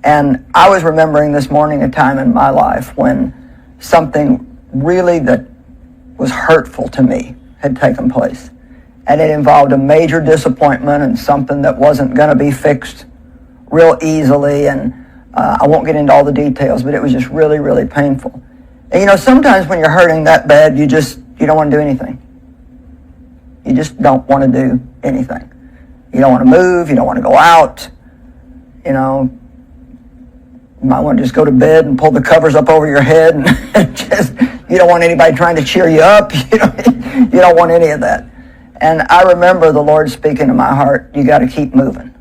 And I was remembering this morning a time in my life when something really that was hurtful to me had taken place. And it involved a major disappointment and something that wasn't going to be fixed real easily. And I won't get into all the details, but it was just really, really painful. And sometimes when you're hurting that bad, you don't want to do anything. You just don't want to do anything. You don't want to move. You don't want to go out. You might want to just go to bed and pull the covers up over your head and you don't want anybody trying to cheer you up. You don't want any of that. And I remember the Lord speaking to my heart, you got to keep moving.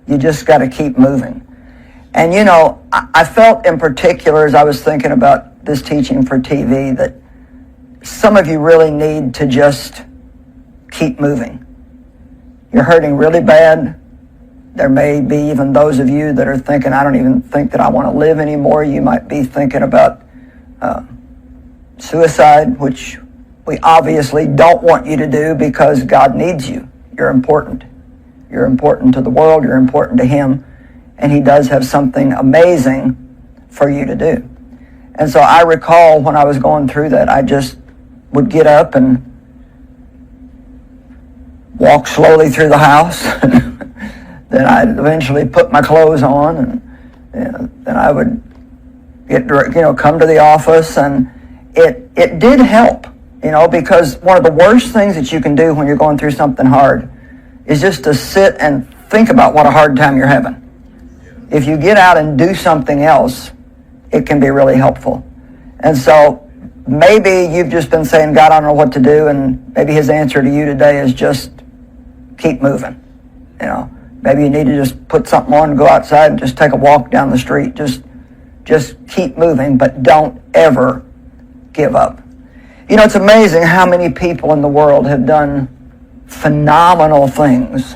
You just got to keep moving. And I felt in particular as I was thinking about this teaching for TV that some of you really need to just keep moving. You're hurting really bad. There may be even those of you that are thinking, I don't even think that I want to live anymore. You might be thinking about suicide, which we obviously don't want you to do because God needs you. You're important. You're important to the world. You're important to Him. And He does have something amazing for you to do. And so I recall when I was going through that, I just would get up and walk slowly through the house. Then I'd eventually put my clothes on, and then I would come to the office, and it did help, because one of the worst things that you can do when you're going through something hard is just to sit and think about what a hard time you're having. If you get out and do something else, it can be really helpful. And so maybe you've just been saying, God, I don't know what to do, and maybe His answer to you today is just keep moving. Maybe you need to just put something on and go outside and just take a walk down the street. Just keep moving, but don't ever give up. It's amazing how many people in the world have done phenomenal things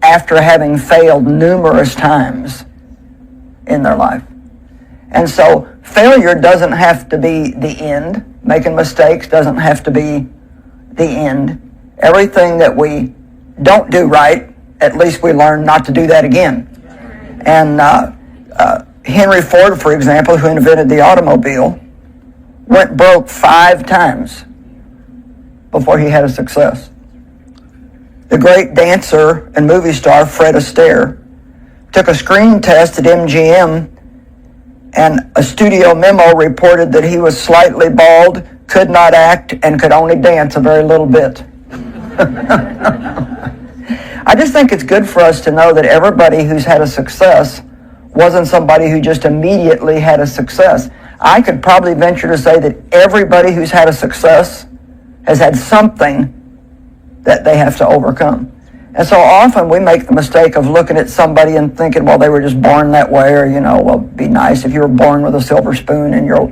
after having failed numerous times in their life. And so failure doesn't have to be the end. Making mistakes doesn't have to be the end. Everything that we don't do right, at least we learn not to do that again. And Henry Ford, for example, who invented the automobile, went broke 5 times before he had a success. The great dancer and movie star Fred Astaire took a screen test at MGM, and a studio memo reported that he was slightly bald, could not act, and could only dance a very little bit. I just think it's good for us to know that everybody who's had a success wasn't somebody who just immediately had a success. I could probably venture to say that everybody who's had a success has had something that they have to overcome. And so often we make the mistake of looking at somebody and thinking, well, they were just born that way, or, well, it'd be nice if you were born with a silver spoon in your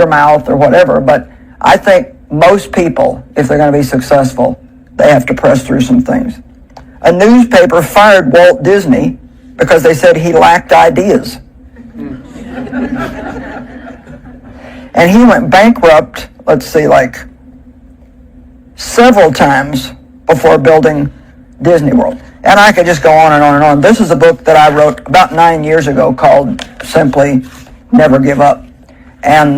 mouth or whatever. But I think most people, if they're going to be successful, they have to press through some things. A newspaper fired Walt Disney because they said he lacked ideas. And he went bankrupt, several times before building Disney World. And I could just go on and on and on. This is a book that I wrote about 9 years ago called simply Never Give Up. And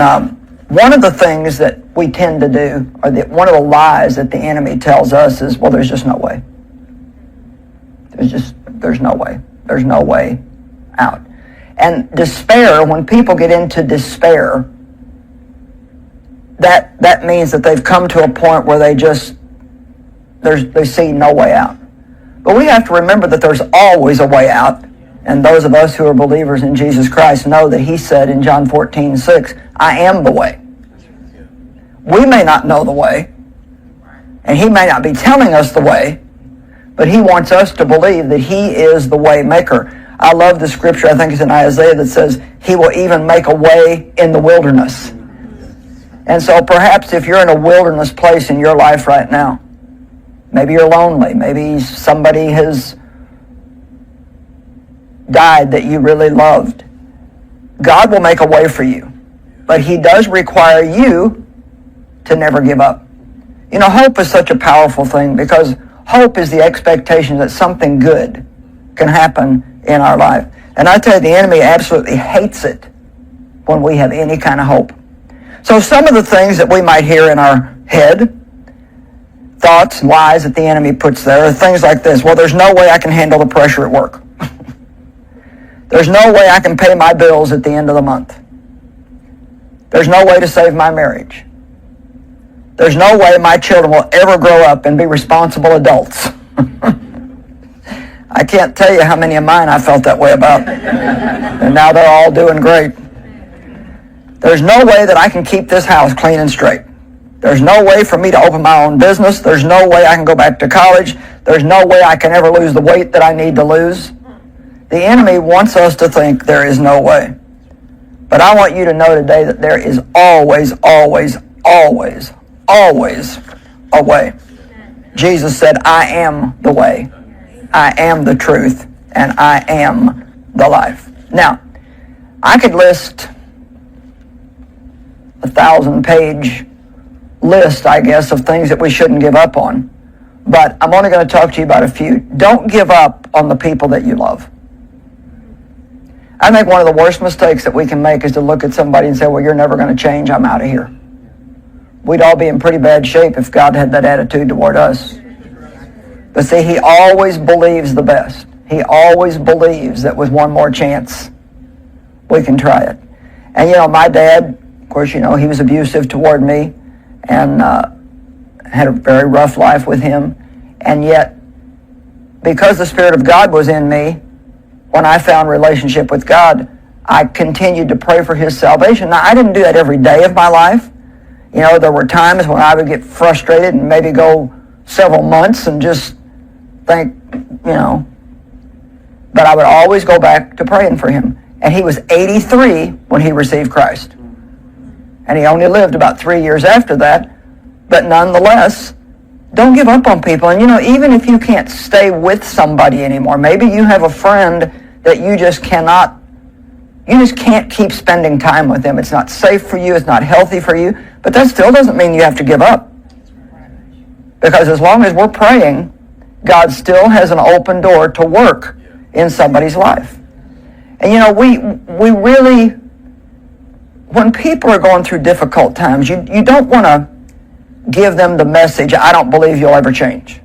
one of the things that we tend to do, or one of the lies that the enemy tells us is, well, there's just no way. There's no way. There's no way out. And despair, when people get into despair, that means that they've come to a point where they see no way out. But we have to remember that there's always a way out. And those of us who are believers in Jesus Christ know that He said in John 14:6, I am the way. We may not know the way, and He may not be telling us the way, but He wants us to believe that He is the way maker. I love the scripture, I think it's in Isaiah, that says, He will even make a way in the wilderness. And so perhaps if you're in a wilderness place in your life right now, maybe you're lonely, maybe somebody has died that you really loved, God will make a way for you. But He does require you to never give up. Hope is such a powerful thing, because hope is the expectation that something good can happen in our life. And I tell you, the enemy absolutely hates it when we have any kind of hope. So some of the things that we might hear in our head, thoughts, lies that the enemy puts there, are things like this. Well, there's no way I can handle the pressure at work. There's no way I can pay my bills at the end of the month. There's no way to save my marriage. There's no way my children will ever grow up and be responsible adults. I can't tell you how many of mine I felt that way about. And now they're all doing great. There's no way that I can keep this house clean and straight. There's no way for me to open my own business. There's no way I can go back to college. There's no way I can ever lose the weight that I need to lose. The enemy wants us to think there is no way. But I want you to know today that there is always, always, always, always a way. Jesus said, I am the way, I am the truth, and I am the life. Now, I could list a 1,000-page list, I guess, of things that we shouldn't give up on. But I'm only going to talk to you about a few. Don't give up on the people that you love. I think one of the worst mistakes that we can make is to look at somebody and say, well, you're never going to change, I'm out of here. We'd all be in pretty bad shape if God had that attitude toward us. But see, he always believes the best. He always believes that with one more chance, we can try it. And you know, my dad, of course, you know, he was abusive toward me and had a very rough life with him. And yet, because the Spirit of God was in me, when I found relationship with God, I continued to pray for his salvation. Now, I didn't do that every day of my life. You know, there were times when I would get frustrated and maybe go several months and just think, you know, but I would always go back to praying for him. And he was 83 when he received Christ. And he only lived about 3 years after that. But nonetheless, don't give up on people. And you know, even if you can't stay with somebody anymore, maybe you have a friend that you just can't keep spending time with them. It's not safe for you, it's not healthy for you, but that still doesn't mean you have to give up. Because as long as we're praying, God still has an open door to work in somebody's life. And you know, we really, when people are going through difficult times, you don't want to give them the message, I don't believe you'll ever change.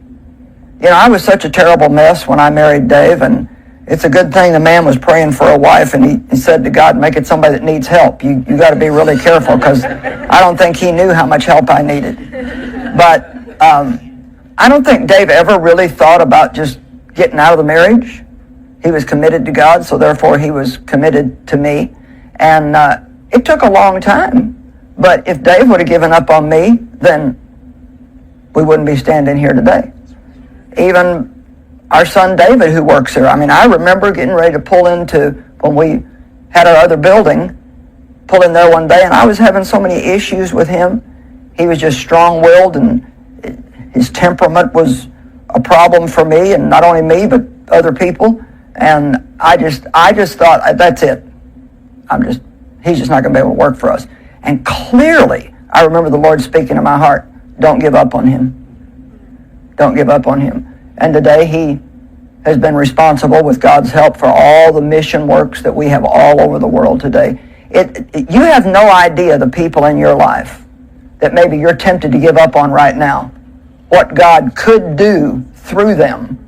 You know, I was such a terrible mess when I married Dave, and it's a good thing the man was praying for a wife, and he said to God, make it somebody that needs help. You got to be really careful, because I don't think he knew how much help I needed. But I don't think Dave ever really thought about just getting out of the marriage. He was committed to God, so therefore he was committed to me. And it took a long time. But if Dave would have given up on me, then we wouldn't be standing here today. Even our son David, who works here, I mean, I remember getting ready to pull into, when we had our other building, pull in there one day, and I was having so many issues with him. He was just strong-willed, and his temperament was a problem for me, and not only me, but other people. And I just thought, that's it. He's just not going to be able to work for us. And clearly, I remember the Lord speaking to my heart, don't give up on him. Don't give up on him. And today he has been responsible, with God's help, for all the mission works that we have all over the world today. You have no idea the people in your life that maybe you're tempted to give up on right now, what God could do through them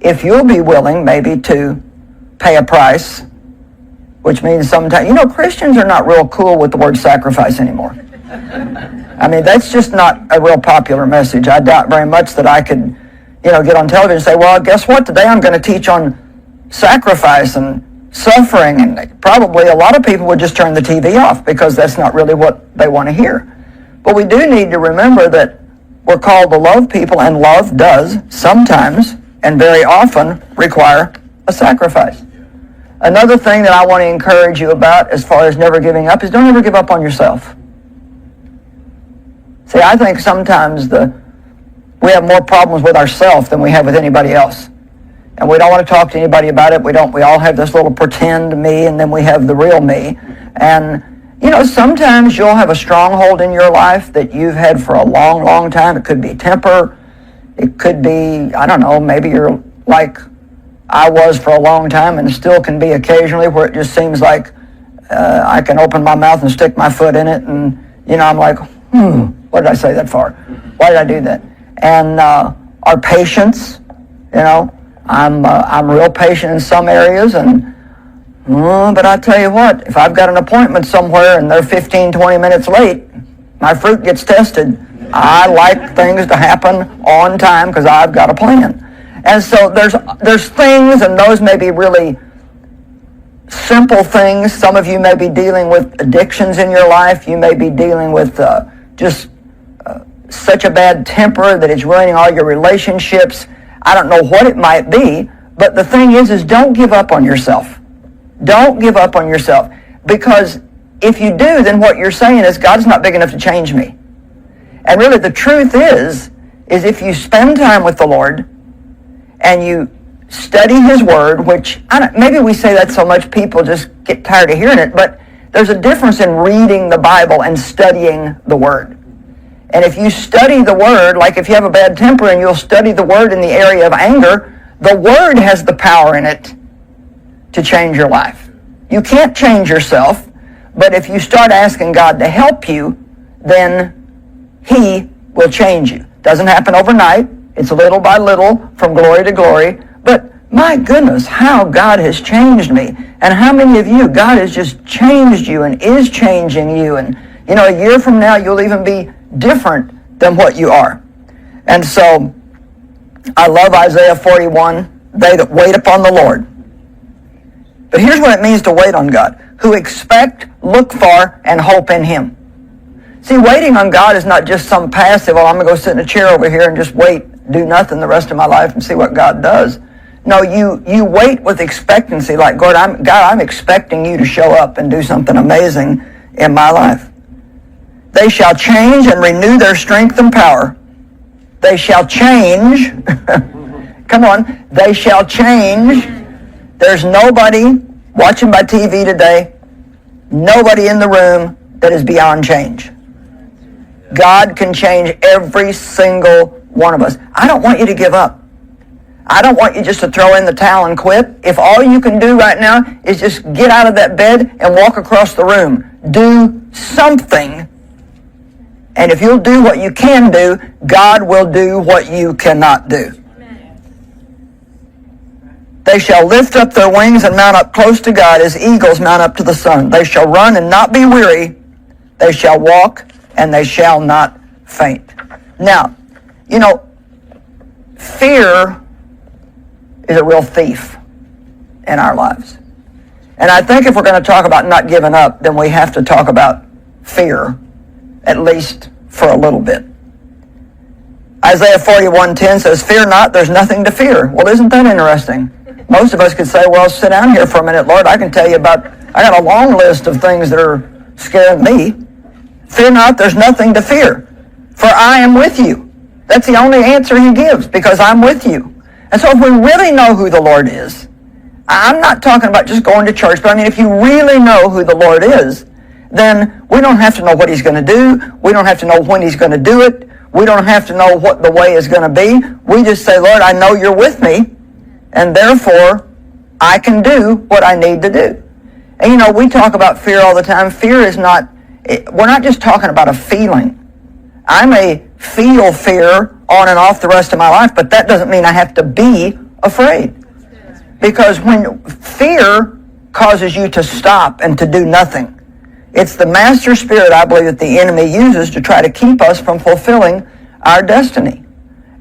if you'll be willing maybe to pay a price, which means sometimes, you know, Christians are not real cool with the word sacrifice anymore. I mean, that's just not a real popular message. I doubt very much that I could, you know, get on television and say, well, guess what? Today I'm going to teach on sacrifice and suffering. And probably a lot of people would just turn the TV off, because that's not really what they want to hear. But we do need to remember that we're called to love people, and love does sometimes and very often require a sacrifice. Another thing that I want to encourage you about as far as never giving up is don't ever give up on yourself. See, I think sometimes we have more problems with ourselves than we have with anybody else. And we don't want to talk to anybody about it. We all have this little pretend me, and then we have the real me. And, you know, sometimes you'll have a stronghold in your life that you've had for a long, long time. It could be temper. It could be, I don't know, maybe you're like I was for a long time and still can be occasionally, where it just seems like I can open my mouth and stick my foot in it, and I'm like, what did I say that for? Why did I do that? And our patience, I'm real patient in some areas, but I tell you what, if I've got an appointment somewhere and they're 15, 20 minutes late, my fruit gets tested. I like things to happen on time because I've got a plan. And so there's things, and those may be really simple things. Some of you may be dealing with addictions in your life. You may be dealing with just such a bad temper that it's ruining all your relationships. I don't know what it might be, but the thing is don't give up on yourself. Don't give up on yourself, because if you do, then what you're saying is God's not big enough to change me. And really the truth is if you spend time with the Lord and you study His Word, which maybe we say that so much people just get tired of hearing it, but there's a difference in reading the Bible and studying the Word. And if you study the Word, like if you have a bad temper and you'll study the Word in the area of anger, the Word has the power in it to change your life. You can't change yourself, but if you start asking God to help you, then He will change you. Doesn't happen overnight. It's little by little, from glory to glory. But my goodness, how God has changed me. And how many of you, God has just changed you and is changing you. And, a year from now, you'll even be different than what you are. And so, I love Isaiah 41, they that wait upon the Lord. But here's what it means to wait on God. Who expect, look for, and hope in Him. See, waiting on God is not just some passive, I'm going to go sit in a chair over here and just wait, do nothing the rest of my life and see what God does. No, you wait with expectancy, like, God, I'm expecting you to show up and do something amazing in my life. They shall change and renew their strength and power. They shall change. Come on. They shall change. There's nobody watching by TV today, nobody in the room that is beyond change. God can change every single one of us. I don't want you to give up. I don't want you just to throw in the towel and quit. If all you can do right now is just get out of that bed and walk across the room, do something. And if you'll do what you can do, God will do what you cannot do. They shall lift up their wings and mount up close to God as eagles mount up to the sun. They shall run and not be weary. They shall walk and they shall not faint. Now, fear is a real thief in our lives. And I think if we're going to talk about not giving up, then we have to talk about fear, at least for a little bit. Isaiah 41:10 says, "Fear not, there's nothing to fear." Well, isn't that interesting? Most of us could say, well, sit down here for a minute, Lord. I can tell you I got a long list of things that are scaring me. Fear not, there's nothing to fear, for I am with you. That's the only answer He gives, because I'm with you. And so if we really know who the Lord is, I'm not talking about just going to church, but if you really know who the Lord is, then we don't have to know what He's going to do. We don't have to know when He's going to do it. We don't have to know what the way is going to be. We just say, Lord, I know You're with me, and therefore I can do what I need to do. And we talk about fear all the time. Fear is not, we're not just talking about a feeling. I may feel fear on and off the rest of my life, but that doesn't mean I have to be afraid. Because when fear causes you to stop and to do nothing, it's the master spirit, I believe, that the enemy uses to try to keep us from fulfilling our destiny.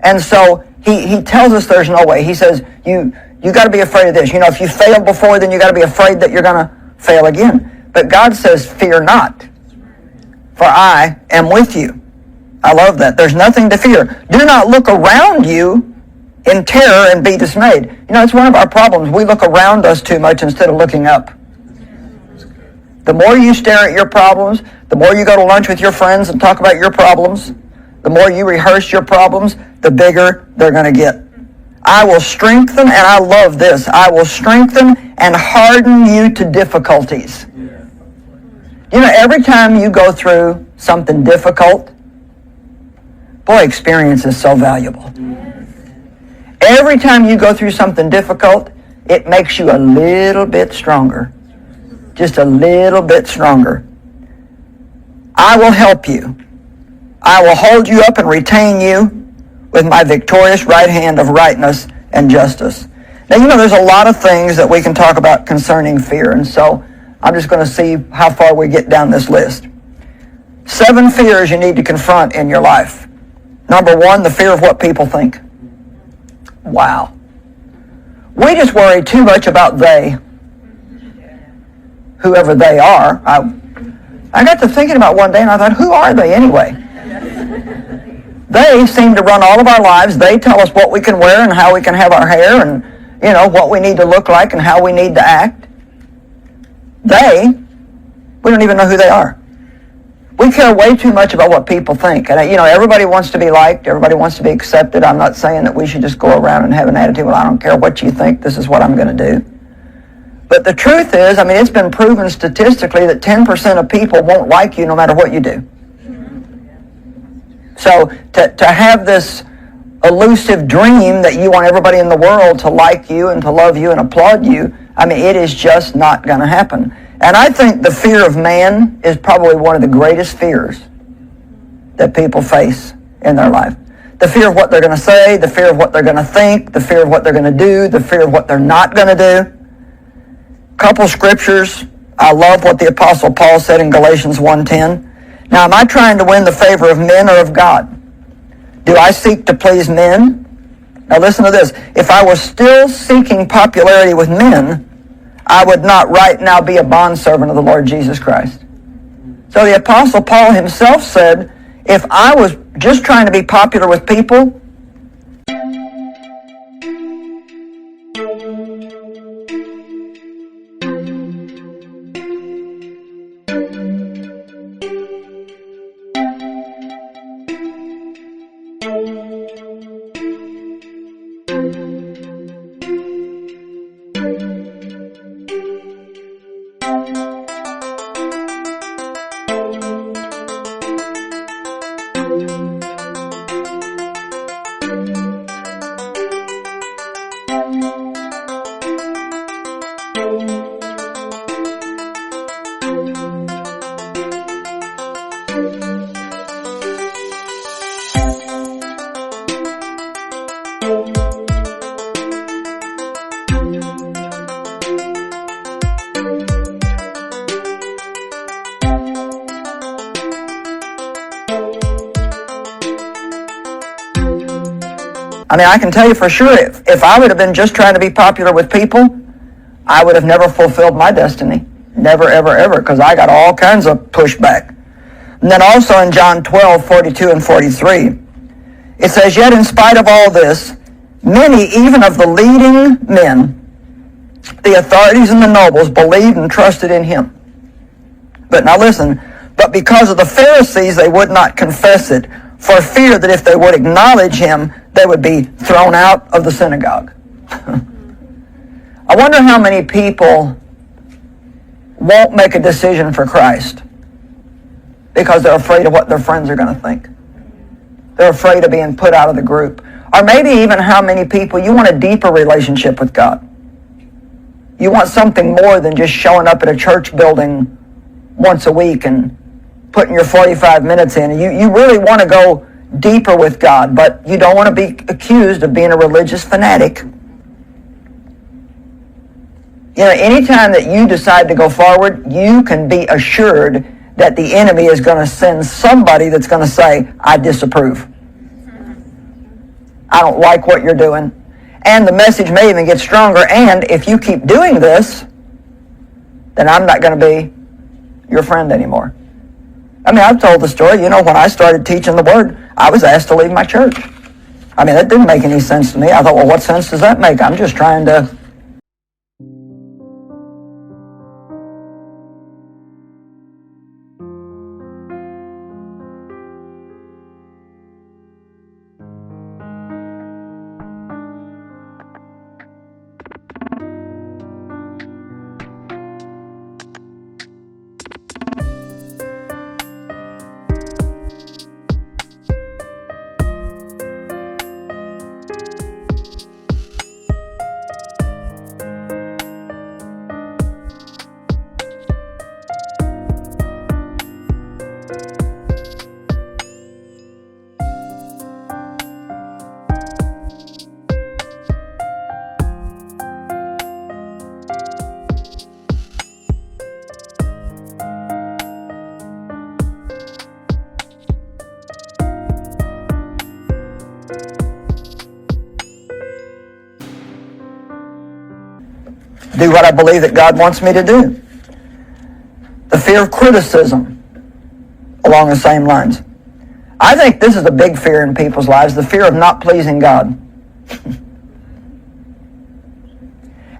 And so he tells us there's no way. He says, you got to be afraid of this. If you failed before, then you got to be afraid that you're going to fail again. But God says, fear not, for I am with you. I love that. There's nothing to fear. Do not look around you in terror and be dismayed. It's one of our problems. We look around us too much instead of looking up. The more you stare at your problems, the more you go to lunch with your friends and talk about your problems, the more you rehearse your problems, the bigger they're going to get. I will strengthen, and I love this, I will strengthen and harden you to difficulties. Every time you go through something difficult, experience is so valuable. Every time you go through something difficult, it makes you a little bit stronger. Just a little bit stronger. I will help you. I will hold you up and retain you with my victorious right hand of rightness and justice. Now, you know, there's a lot of things that we can talk about concerning fear, and so I'm just going to see how far we get down this list. 7 fears you need to confront in your life. Number 1, the fear of what people think. Wow. We just worry too much about they, whoever they are. I got to thinking about one day, and I thought, who are they anyway? They seem to run all of our lives. They tell us what we can wear and how we can have our hair and, you know, what we need to look like and how we need to act. We don't even know who they are. We care way too much about what people think. And, you know, everybody wants to be liked. Everybody wants to be accepted. I'm not saying that we should just go around and have an attitude, well, I don't care what you think. This is what I'm going to do. But the truth is, I mean, it's been proven statistically that 10% of people won't like you no matter what you do. So to have this elusive dream that you want everybody in the world to like you and to love you and applaud you, I mean, it is just not going to happen. And I think the fear of man is probably one of the greatest fears that people face in their life. The fear of what they're going to say, the fear of what they're going to think, the fear of what they're going to do, the fear of what they're not going to do. Couple scriptures. I love what the Apostle Paul said in Galatians 1:10. Now, am I trying to win the favor of men or of God? Do I seek to please men? Now listen to this. If I was still seeking popularity with men, I would not right now be a bondservant of the Lord Jesus Christ. So the Apostle Paul himself said, if I was just trying to be popular with people, I mean, I can tell you for sure, if I would have been just trying to be popular with people, I would have never fulfilled my destiny. Never, ever, ever, because I got all kinds of pushback. And then also in John 12:42 and 43, it says, yet in spite of all this, many, even of the leading men, the authorities and the nobles, believed and trusted in him. But now listen, but because of the Pharisees, they would not confess it, for fear that if they would acknowledge him, they would be thrown out of the synagogue. I wonder how many people won't make a decision for Christ because they're afraid of what their friends are going to think. They're afraid of being put out of the group. Or maybe even how many people, you want a deeper relationship with God. You want something more than just showing up at a church building once a week and putting your 45 minutes in. You really want to go deeper with God, but you don't want to be accused of being a religious fanatic. You know, anytime that you decide to go forward, you can be assured that the enemy is going to send somebody that's going to say, I disapprove. I don't like what you're doing. And the message may even get stronger, and if you keep doing this, then I'm not going to be your friend anymore. I mean, I've told the story, you know, when I started teaching the Word, I was asked to leave my church. I mean, that didn't make any sense to me. I thought, well, what sense does that make? I'm just trying to do what I believe that God wants me to do. The fear of criticism, along the same lines. I think this is a big fear in people's lives, the fear of not pleasing God.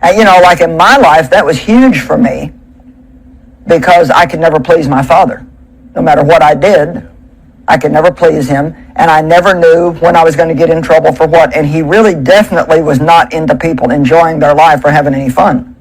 And like in my life, that was huge for me because I could never please my father. No matter what I did, I could never please him, and I never knew when I was going to get in trouble for what. And he really definitely was not into people enjoying their life or having any fun.